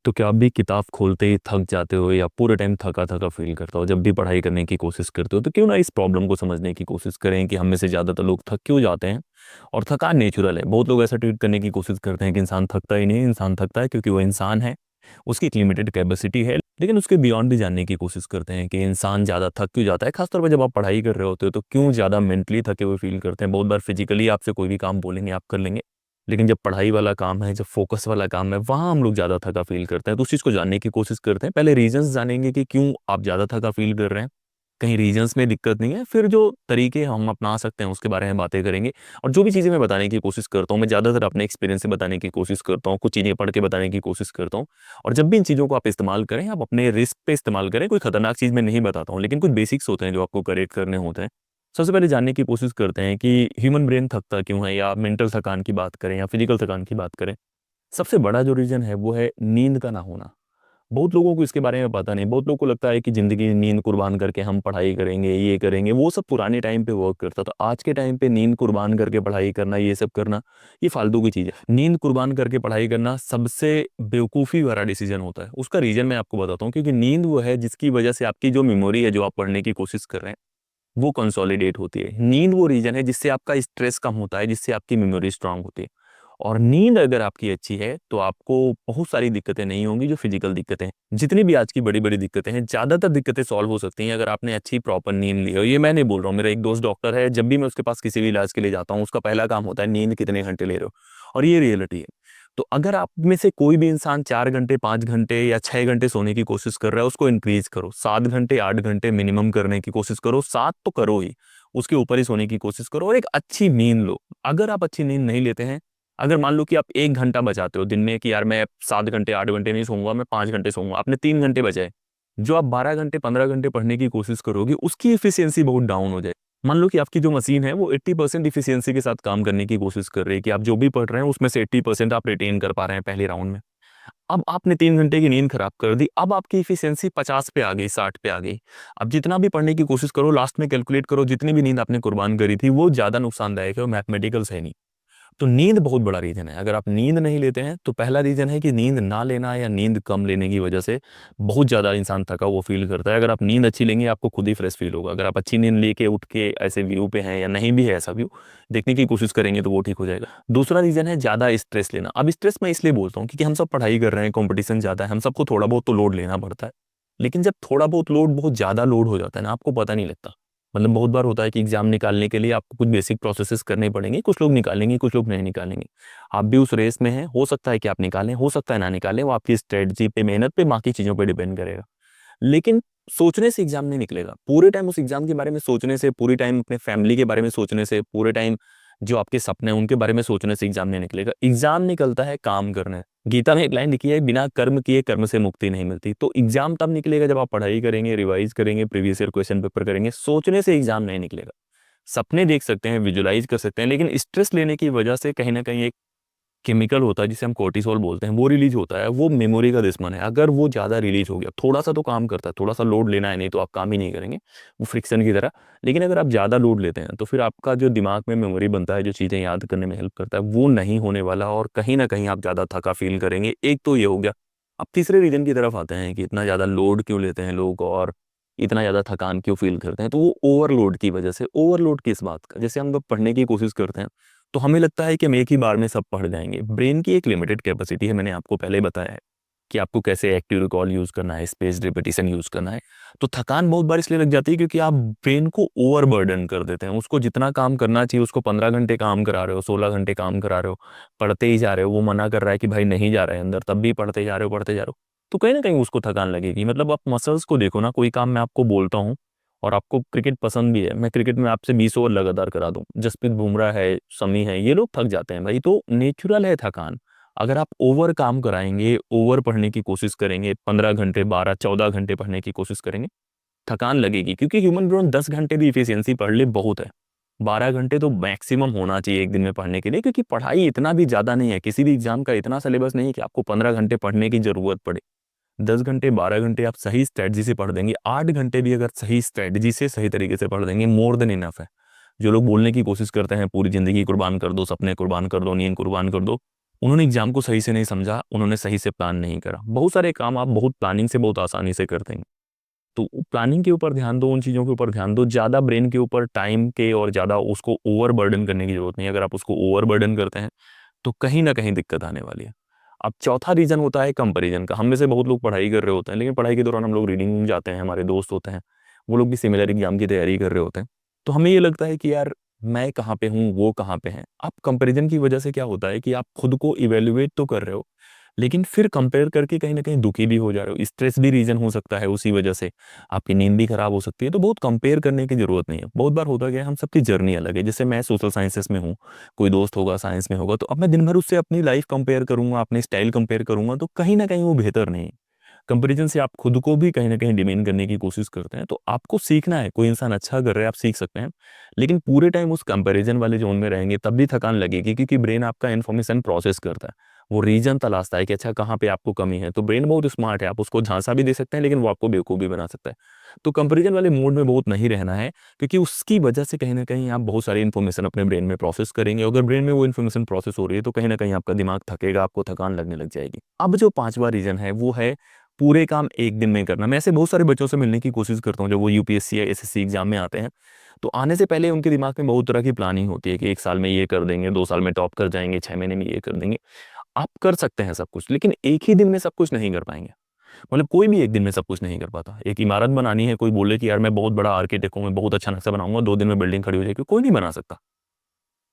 तो क्या आप भी किताब खोलते ही थक जाते हो या पूरे टाइम थका थका फील करता हो जब भी पढ़ाई करने की कोशिश करते हो? तो क्यों ना इस प्रॉब्लम को समझने की कोशिश करें कि हम में से ज़्यादातर लोग थक क्यों जाते हैं। और थकान नेचुरल है। बहुत लोग ऐसा ट्रीट करने की कोशिश करते हैं कि इंसान थकता ही नहीं, इंसान थकता है क्योंकि वो इंसान है, उसकी एक लिमिटेड कैपेसिटी है। लेकिन उसके बियॉन्ड भी जानने की कोशिश करते हैं कि इंसान ज़्यादा थक क्यों जाता है। खासतौर पर जब आप पढ़ाई कर रहे होते हो तो क्यों ज़्यादा मेंटली थके हुए फील करते हैं। बहुत बार फिजिकली आपसे कोई भी काम बोलेंगे आप कर लेंगे, लेकिन जब पढ़ाई वाला काम है, जब फोकस वाला काम है, वहाँ हम लोग ज़्यादा थका फ़ील करते हैं। तो उस चीज़ को जानने की कोशिश करते हैं। पहले रीज़न्स जानेंगे कि क्यों आप ज़्यादा थका फ़ील कर रहे हैं। कहीं रीज़न्स में दिक्कत नहीं है, फिर जो तरीके हम अपना सकते हैं उसके बारे में बातें करेंगे। और जो भी चीज़ें मैं बताने की कोशिश करता हूँ, मैं ज़्यादातर अपने एक्सपीरियंस से बताने की कोशिश करता हूँ, कुछ चीज़ें पढ़ के बताने की कोशिश करता हूँ। और जब भी इन चीज़ों को आप इस्तेमाल करें, आप अपने रिस्क पे इस्तेमाल करें। कोई खतरनाक चीज़ मैं नहीं बताता हूँ, लेकिन कुछ बेसिक्स होते हैं जो आपको करेक्ट करने होते हैं। सबसे पहले जानने की कोशिश करते हैं कि ह्यूमन ब्रेन थकता क्यों है, या मेंटल थकान की बात करें या फिजिकल थकान की बात करें। सबसे बड़ा जो रीज़न है वो है नींद का ना होना। बहुत लोगों को इसके बारे में पता नहीं। बहुत लोगों को लगता है कि ज़िंदगी नींद कुर्बान करके हम पढ़ाई करेंगे, ये करेंगे। वो सब पुराने टाइम पे वर्क करता था। आज के टाइम पे नींद कुर्बान करके पढ़ाई करना, ये सब करना, ये फालतू की चीज़ है। नींद कुर्बान करके पढ़ाई करना सबसे बेवकूफ़ी भरा डिसीज़न होता है। उसका रीज़न मैं आपको बताता हूँ, क्योंकि नींद वो है जिसकी वजह से आपकी जो मेमोरी है, जो आप पढ़ने की कोशिश कर रहे हैं, वो कंसोलिडेट होती है। नींद वो रीज़न है जिससे आपका स्ट्रेस कम होता है, जिससे आपकी मेमोरी स्ट्रांग होती है। और नींद अगर आपकी अच्छी है, तो आपको बहुत सारी दिक्कतें नहीं होंगी जो फिज़िकल दिक्कतें हैं। जितनी भी आज की बड़ी-बड़ी दिक्कतें हैं, ज़्यादातर दिक्कतें सॉल्व हो सकती हैं अगर आपने अच्छी प्रॉपर नींद ली हो। ये मैं नहीं बोल रहा हूँ, मेरा एक दोस्त डॉक्टर है, जब भी मैं उसके पास किसी भी इलाज के लिए जाता हूँ, उसका पहला काम होता है नींद कितने घंटे ले रहे हो? और ये रियलिटी है। तो अगर आप में से कोई भी इंसान 4 घंटे, 5 घंटे या 6 घंटे सोने की कोशिश कर रहा है, उसको इंक्रीज़ करो। 7 घंटे, 8 घंटे मिनिमम करने की कोशिश करो। 7 तो करो ही, उसके ऊपर ही सोने की कोशिश करो और एक अच्छी नींद लो। अगर आप अच्छी नींद नहीं लेते हैं, अगर मान लो कि आप 1 घंटा बचाते हो दिन में कि यार मैं 7 घंटे, 8 घंटे नहीं सोऊँगा, मैं 5 घंटे सोऊँगा, आपने 3 घंटे बचाए। जो आप 12 घंटे, 15 घंटे पढ़ने की कोशिश करोगे, उसकी एफिशिएंसी बहुत डाउन हो जाए। मान लो कि आपकी जो मशीन है, वो 80% एफिशिएंसी के साथ काम करने की कोशिश कर रही है, कि आप जो भी पढ़ रहे हैं, उसमें से 80% आप रिटेन कर पा रहे हैं पहले राउंड में। अब आपने 3 घंटे की नींद खराब कर दी, अब आपकी एफिशिएंसी 50 पे आ गई, 60 पे आ गई। अब जितना भी पढ़ने की कोशिश करो, लास्ट में कैलकुलेट करो, जितनी भी नींद आपने कुर्बान करी थी, वो ज़्यादा नुकसानदायक है, वो मैथमेटिकल्स है नहीं। तो नींद बहुत बड़ा रीज़न है। अगर आप नींद नहीं लेते हैं, तो पहला रीज़न है कि नींद ना लेना या नींद कम लेने की वजह से बहुत ज़्यादा इंसान थका हुआ फ़ील करता है। अगर आप नींद अच्छी लेंगे, आपको खुद ही फ्रेश फ़ील होगा। अगर आप अच्छी नींद लेके उठ के ऐसे व्यू पे हैं, या नहीं भी है ऐसा व्यू, देखने की कोशिश करेंगे तो वो ठीक हो जाएगा। दूसरा रीज़न है ज़्यादा स्ट्रेस लेना। अब स्ट्रेस मैं इसलिए बोलता हूँ क्योंकि हम सब पढ़ाई कर रहे हैं, कॉम्पिटिशन ज़्यादा है, हम सबको थोड़ा बहुत तो लोड लेना पड़ता है। लेकिन जब थोड़ा बहुत लोड बहुत ज़्यादा लोड हो जाता है ना, आपको पता नहीं लगता। मतलब बहुत बार होता है कि एग्ज़ाम निकालने के लिए आपको कुछ बेसिक प्रोसेसेस करने पड़ेंगे, कुछ लोग निकालेंगे, कुछ लोग नहीं निकालेंगे। आप भी उस रेस में हैं, हो सकता है कि आप निकालें, हो सकता है ना निकालें, वो आपकी स्ट्रैटेजी पे, मेहनत पे, बाकी चीज़ों पे डिपेंड करेगा। लेकिन सोचने से एग्ज़ाम नहीं निकलेगा। पूरे टाइम उस एग्ज़ाम के बारे में सोचने से, पूरे टाइम अपने फैमिली के बारे में सोचने से, पूरे टाइम जो आपके सपने हैं, उनके बारे में सोचने से एग्ज़ाम नहीं निकलेगा। एग्ज़ाम निकलता है काम करने। गीता में एक लाइन लिखी है, बिना कर्म किए कर्म से मुक्ति नहीं मिलती। तो एग्ज़ाम तब निकलेगा जब आप पढ़ाई करेंगे, रिवाइज़ करेंगे, प्रीवियस ईयर क्वेश्चन पेपर करेंगे। सोचने से एग्ज़ाम नहीं निकलेगा। सपने देख सकते हैं, विजुअलाइज़ कर सकते हैं, लेकिन स्ट्रेस लेने की वजह से कहीं न कहीं एक केमिकल होता है जिसे हम कोर्टिसोल बोलते हैं, वो रिलीज़ होता है, वो मेमोरी का दुश्मन है। अगर वो ज़्यादा रिलीज़ हो गया, थोड़ा-सा तो काम करता है, थोड़ा-सा लोड लेना है, नहीं तो आप काम ही नहीं करेंगे, वो फ्रिक्शन की तरह। लेकिन अगर आप ज़्यादा लोड लेते हैं, तो फिर आपका जो दिमाग में मेमोरी बनता है, जो चीज़ें याद करने में हेल्प करता है, वो नहीं होने वाला और कहीं न कहीं आप ज़्यादा थका फ़ील करेंगे। एक तो ये हो गया। अब तीसरे रीज़न की तरफ आते हैं कि इतना ज़्यादा लोड क्यों लेते हैं लोग और इतना ज़्यादा थकान क्यों फ़ील करते हैं, तो वो ओवरलोड की वजह से। ओवरलोड किस बात का? जैसे हम लोग पढ़ने की कोशिश करते हैं, तो हमें लगता है कि हम एक ही बार में सब पढ़ जाएँगे। ब्रेन की एक लिमिटेड कैपेसिटी है, मैंने आपको पहले बताया है कि आपको कैसे एक्टिव रिकॉल यूज़ करना है, स्पेस्ड रिपिटिशन यूज़ करना है। तो थकान बहुत बार इसलिए लग जाती है क्योंकि आप ब्रेन को ओवरबर्डन कर देते हैं। उसको जितना काम करना चाहिए, उसको 15 घंटे काम करा रहे हो, 16 घंटे काम करा रहे हो, पढ़ते ही जा रहे हो। वो मना कर रहा है कि भाई नहीं जा रहा है अंदर, तब भी पढ़ते जा रहे हो, पढ़ते जा रहे हो। तो कहीं न कहीं उसको थकान लगेगी। मतलब आप मसल्स को देखो ना, कोई काम मैं आपको बोलता हूँ और आपको क्रिकेट पसंद भी है, मैं क्रिकेट में आपसे 20 ओवर लगातार करा दूँ, जसप्रीत बुमराह है, शमी है, ये लोग थक जाते हैं भाई, तो नेचुरल है थकान। अगर आप ओवर काम कराएँगे, ओवर पढ़ने की कोशिश करेंगे, 15 घंटे, 12, 14 घंटे पढ़ने की कोशिश करेंगे, थकान लगेगी क्योंकि ह्यूमन ब्रेन 10 घंटे भी एफिशिएंसी पढ़ ले बहुत है। 12 घंटे तो मैक्सिमम होना चाहिए एक दिन में पढ़ने के लिए, क्योंकि पढ़ाई इतना भी ज़्यादा नहीं है, किसी भी एग्ज़ाम का इतना सिलेबस नहीं है कि आपको 15 घंटे पढ़ने की ज़रूरत पड़े। 10 घंटे, 12 घंटे आप सही स्ट्रैटेजी से पढ़ देंगे, 8 घंटे भी अगर सही स्ट्रैटेजी से सही तरीके से पढ़ देंगे, मोर देन इनफ है। जो लोग बोलने की कोशिश करते हैं पूरी ज़िंदगी कुर्बान कर दो, सपने कुर्बान कर दो, नींद कुर्बान कर दो, उन्होंने एग्जाम को सही से नहीं समझा, उन्होंने सही से प्लान नहीं करा। बहुत सारे काम आप बहुत प्लानिंग से बहुत आसानी से कर देंगे। तो प्लानिंग के ऊपर ध्यान दो, उन चीज़ों के ऊपर ध्यान दो, ज़्यादा ब्रेन के ऊपर टाइम के और ज़्यादा उसको ओवर बर्डन करने की जरूरत नहीं है। अगर आप उसको ओवर बर्डन करते हैं तो कहीं ना कहीं दिक्कत आने वाली है। अब चौथा रीजन होता है कंपैरिजन का। हम में से बहुत लोग पढ़ाई कर रहे होते हैं, लेकिन पढ़ाई के दौरान हम लोग रीडिंग में जाते हैं, हमारे दोस्त होते हैं, वो लोग भी सिमिलर एग्जाम की तैयारी कर रहे होते हैं। तो हमें ये लगता है कि यार मैं कहाँ पे हूँ, वो कहाँ पे हैं। अब कंपैरिजन की वजह से क्या होता है कि आप खुद को इवेल्युएट तो कर रहे हो, लेकिन फिर कंपेयर करके कहीं ना कहीं दुखी भी हो जा रहे हो। स्ट्रेस भी रीजन हो सकता है, उसी वजह से आपकी नींद भी खराब हो सकती है। तो बहुत कंपेयर करने की जरूरत नहीं है। बहुत बार होता क्या है, हम सबकी जर्नी अलग है। जैसे मैं सोशल साइंसेस में हूँ, कोई दोस्त होगा साइंस में होगा, तो अब मैं दिन भर उससे अपनी लाइफ कंपेयर करूंगा, अपनी स्टाइल कंपेयर करूंगा, तो कहीं ना कहीं वो बेहतर नहीं है। कंपैरिजन से आप खुद को भी कहीं ना कहीं डिमेन करने की कोशिश करते हैं। तो आपको सीखना है, कोई इंसान अच्छा कर रहा है आप सीख सकते हैं, लेकिन पूरे टाइम उस कंपैरिजन वाले जोन में रहेंगे तब भी थकान लगेगी, क्योंकि ब्रेन आपका इन्फॉर्मेशन प्रोसेस करता है, वो रीजन तलाशता है कि अच्छा कहाँ पे आपको कमी है। तो ब्रेन बहुत स्मार्ट है, आप उसको झांसा भी दे सकते हैं, लेकिन वो आपको बेवकूफ़ भी बना सकता है। तो कंपैरिजन वाले मूड में बहुत नहीं रहना है, क्योंकि उसकी वजह से कहीं ना कहीं आप बहुत सारी इन्फॉर्मेशन अपने ब्रेन में प्रोसेस करेंगे। अगर ब्रेन में वो इन्फॉर्मेशन प्रोसेस हो रही है तो कहीं ना कहीं आपका दिमाग थकेगा, आपको थकान लगने लग जाएगी। अब जो पांचवा रीजन है वो है पूरे काम एक दिन में करना। मैं ऐसे बहुत सारे बच्चों से मिलने की कोशिश करता हूँ जब वो यूपीएससी या एसएससी एग्जाम में आते हैं। तो आने से पहले उनके दिमाग में बहुत तरह की प्लानिंग होती है कि 1 साल में ये कर देंगे, 2 साल में टॉप कर जाएंगे, 6 महीने में ये कर देंगे। आप कर सकते हैं सब कुछ, लेकिन एक ही दिन में सब कुछ नहीं कर पाएंगे। मतलब कोई भी एक दिन में सब कुछ नहीं कर पाता। एक इमारत बनानी है, कोई बोले कि यार मैं बहुत बड़ा आर्किटेक्ट हूँ, मैं बहुत अच्छा नक्शा बनाऊंगा, 2 दिन में बिल्डिंग खड़ी हो जाएगी, कोई नहीं बना सकता।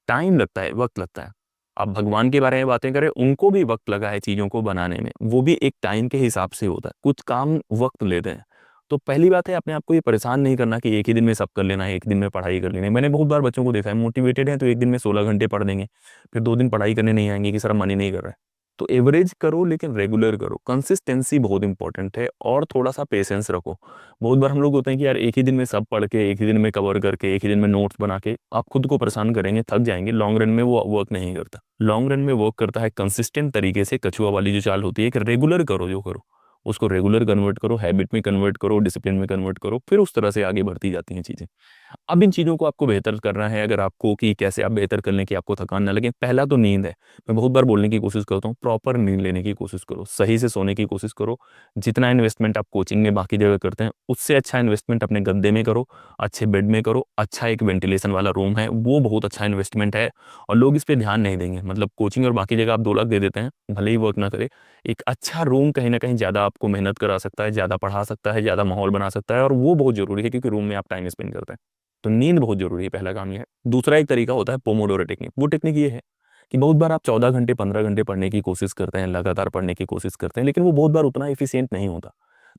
टाइम लगता है, वक्त लगता है। आप भगवान के बारे में बातें करें, उनको भी वक्त लगा है चीज़ों को बनाने में, वो भी एक टाइम के हिसाब से होता है। कुछ काम वक्त लेते हैं। तो पहली बात है, अपने आप को ये परेशान नहीं करना कि एक ही दिन में सब कर लेना है, एक दिन में पढ़ाई कर लेनी है। मैंने बहुत बार बच्चों को देखा है, मोटिवेटेड है तो एक दिन में 16 घंटे पढ़ देंगे, फिर 2 दिन पढ़ाई करने नहीं आएंगे कि सर मन ही नहीं कर रहा है। तो एवरेज करो लेकिन रेगुलर करो। कंसिस्टेंसी बहुत इंपॉर्टेंट है, और थोड़ा सा पेशेंस रखो। बहुत बार हम लोग होते हैं कि यार एक ही दिन में सब पढ़ के, एक ही दिन में कवर करके, एक ही दिन में नोट्स बना के आप खुद को परेशान करेंगे, थक जाएंगे। लॉन्ग रन में वो वर्क नहीं करता। लॉन्ग रन में वर्क करता है कंसिस्टेंट तरीके से, कछुआ वाली जो चाल होती है कि रेगुलर करो, जो करो उसको रेगुलर कन्वर्ट करो, हैबिट में कन्वर्ट करो, डिसिप्लिन में कन्वर्ट करो, फिर उस तरह से आगे बढ़ती जाती हैं चीज़ें। अब इन चीज़ों को आपको बेहतर करना है। अगर आपको कि कैसे आप बेहतर कर लें कि आपको थकान ना लगे, पहला तो नींद है। मैं बहुत बार बोलने की कोशिश करता हूँ, प्रॉपर नींद लेने की कोशिश करो, सही से सोने की कोशिश करो। जितना इन्वेस्टमेंट आप कोचिंग में बाकी जगह करते हैं, उससे अच्छा इन्वेस्टमेंट अपने गद्दे में करो, अच्छे बेड में करो। अच्छा एक वेंटिलेशन वाला रूम है, वो बहुत अच्छा इन्वेस्टमेंट है, और लोग इस पे ध्यान नहीं देंगे। मतलब कोचिंग और बाकी जगह आप 2 लाख दे देते हैं, भले ही वर्क ना करे। एक अच्छा रूम कहीं ना कहीं ज़्यादा आपको मेहनत करा सकता है, ज़्यादा पढ़ा सकता है, ज़्यादा माहौल बना सकता है, और वो बहुत ज़रूरी है, क्योंकि रूम में आप टाइम स्पेंड करते हैं। तो नींद बहुत जरूरी है, पहला काम ये है। दूसरा एक तरीका होता है पोमोडोरो टेक्निक। वो टेक्निक ये है कि बहुत बार आप 14 घंटे 15 घंटे पढ़ने की कोशिश करते हैं, लगातार पढ़ने की कोशिश करते हैं, लेकिन वो बहुत बार उतना एफिशिएंट नहीं होता।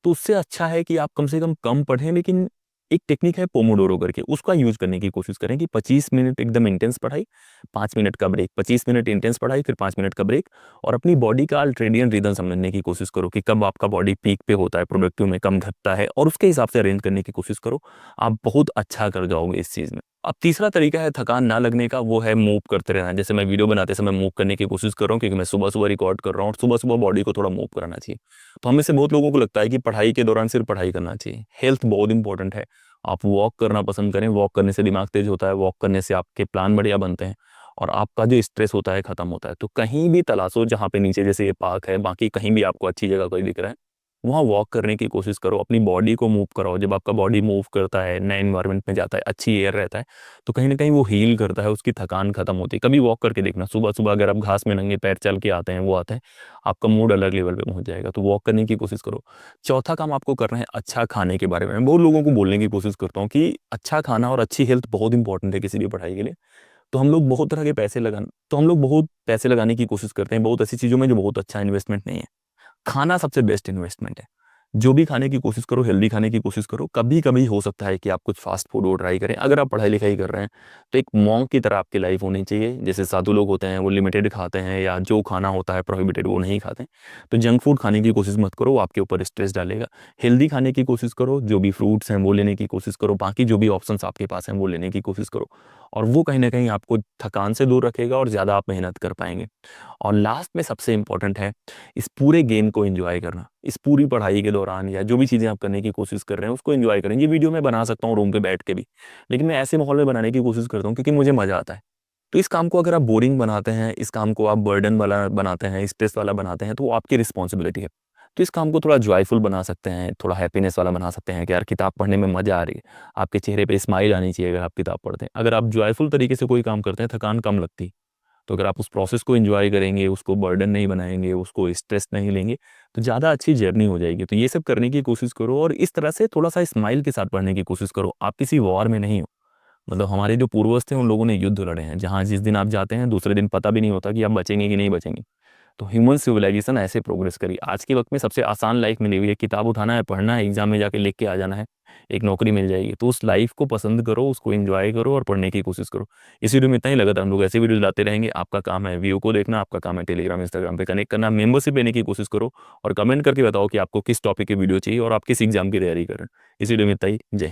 तो उससे अच्छा है कि आप कम से कम कम पढ़ें, लेकिन एक टेक्निक है पोमोडोरो करके, उसका यूज करने की कोशिश करें कि 25 मिनट एकदम इंटेंस पढ़ाई, 5 मिनट का ब्रेक, 25 मिनट इंटेंस पढ़ाई, फिर 5 मिनट का ब्रेक। और अपनी बॉडी का अल्ट्रेडियन रिदम समझने की कोशिश करो कि कब आपका बॉडी पीक पे होता है, प्रोडक्टिव में कम घटता है, और उसके हिसाब से अरेंज करने की कोशिश करो। आप बहुत अच्छा कर जाओगे इस चीज़ में। अब तीसरा तरीका है थकान ना लगने का, वो है मूव करते रहना। जैसे मैं वीडियो बनाते समय मूव करने की कोशिश कर रहा हूँ, क्योंकि मैं सुबह सुबह रिकॉर्ड कर रहा हूँ, और सुबह सुबह बॉडी को थोड़ा मूव कराना चाहिए। तो हमें से बहुत लोगों को लगता है कि पढ़ाई के दौरान सिर्फ पढ़ाई करना चाहिए। हेल्थ बहुत इंपॉर्टेंट है। आप वॉक करना पसंद करें, वॉक करने से दिमाग तेज होता है, वॉक करने से आपके प्लान बढ़िया बनते हैं, और आपका जो स्ट्रेस होता है खत्म होता है। तो कहीं भी तलाशो जहाँ पे नीचे, जैसे ये पार्क है, बाकी कहीं भी आपको अच्छी जगह कोई दिख रहा है, वहाँ वॉक करने की कोशिश करो, अपनी बॉडी को मूव कराओ। जब आपका बॉडी मूव करता है, नए एनवायरनमेंट में जाता है, अच्छी एयर रहता है, तो कहीं ना कहीं वो हील करता है, उसकी थकान खत्म होती है। कभी वॉक करके देखना, सुबह सुबह अगर आप घास में नंगे पैर चल के आते हैं, वो आते हैं, आपका मूड अलग लेवल पे पहुंच जाएगा। तो वॉक करने की कोशिश करो। चौथा काम आपको करना है अच्छा खाने के बारे में। मैं बहुत लोगों को बोलने की कोशिश करता हूँ कि अच्छा खाना और अच्छी हेल्थ बहुत इंपॉर्टेंट है किसी भी पढ़ाई के लिए। तो हम लोग बहुत पैसे लगाने की कोशिश करते हैं बहुत ऐसी चीज़ों में जो बहुत अच्छा इन्वेस्टमेंट नहीं है। खाना सबसे बेस्ट इन्वेस्टमेंट है। जो भी खाने की कोशिश करो, हेल्दी खाने की कोशिश करो। कभी कभी हो सकता है कि आप कुछ फास्ट फूड और ट्राई करें। अगर आप पढ़ाई लिखाई कर रहे हैं तो एक मॉन्क की तरह आपकी लाइफ होनी चाहिए। जैसे साधु लोग होते हैं, वो लिमिटेड खाते हैं, या जो खाना होता है प्रोहिबिटेड वो नहीं खाते। तो जंक फूड खाने की कोशिश मत करो, वो आपके ऊपर स्ट्रेस डालेगा। हेल्दी खाने की कोशिश करो, जो भी फ्रूट्स हैं वो लेने की कोशिश करो, बाकी जो भी ऑप्शंस आपके पास हैं वो लेने की कोशिश करो। और वो कहीं ना कहीं आपको थकान से दूर रखेगा, और ज़्यादा आप मेहनत कर पाएंगे। और लास्ट में सबसे इंपॉर्टेंट है इस पूरे गेम को एंजॉय करना। इस पूरी पढ़ाई के दौरान या जो भी चीज़ें आप करने की कोशिश कर रहे हैं उसको एंजॉय करें। ये वीडियो मैं बना सकता हूँ रूम पे बैठ के भी, लेकिन मैं ऐसे माहौल में बनाने की कोशिश करता हूँ क्योंकि मुझे मज़ा आता है। तो इस काम को अगर आप बोरिंग बनाते हैं, इस काम को आप बर्डन वाला बनाते हैं, स्ट्रेस वाला बनाते हैं, तो वो आपकी रिस्पॉन्सिबिलिटी है। तो इस काम को थोड़ा जॉयफुल बना सकते हैं, थोड़ा हैप्पीनेस वाला बना सकते हैं कि यार किताब पढ़ने में मज़ा आ रही है। आपके चेहरे पे स्माइल आनी चाहिए अगर आप किताब पढ़ते हैं। अगर आप जॉयफुल तरीके से कोई काम करते हैं, थकान कम लगती। तो अगर आप उस प्रोसेस को एन्जॉय करेंगे, उसको बर्डन नहीं बनाएँगे, उसको स्ट्रेस नहीं लेंगे, तो ज़्यादा अच्छी जर्नी हो जाएगी। तो ये सब करने की कोशिश करो और इस तरह से थोड़ा-सा स्माइल के साथ पढ़ने की कोशिश करो। आप किसी वॉर में नहीं हो। मतलब हमारे जो पूर्वज थे उन लोगों ने युद्ध लड़े हैं, जहाँ जिस दिन आप जाते हैं दूसरे दिन पता भी नहीं होता कि आप बचेंगे कि नहीं बचेंगे। तो ह्यूमन सिविलाइजेशन ऐसे प्रोग्रेस करी। आज के वक़्त में सबसे आसान लाइफ़ मिली हुई है, किताब उठाना है, पढ़ना है, एग्ज़ाम में जाके लिख के आ जाना है, एक नौकरी मिल जाएगी। तो उस लाइफ़ को पसंद करो, उसको एन्जॉय करो और पढ़ने की कोशिश करो। इस वीडियो में इतना ही। लगातार हम लोग ऐसे वीडियोज़ लाते रहेंगे। आपका काम है व्यू को देखना, आपका काम है टेलीग्राम, इंस्टाग्राम पे कनेक्ट करना, मेंबरशिप लेने की कोशिश करो और कमेंट करके बताओ कि आपको किस टॉपिक की वीडियो चाहिए और आप किस एग्ज़ाम की तैयारी कर रहे हैं। इस वीडियो में इतना ही। जय हिंद।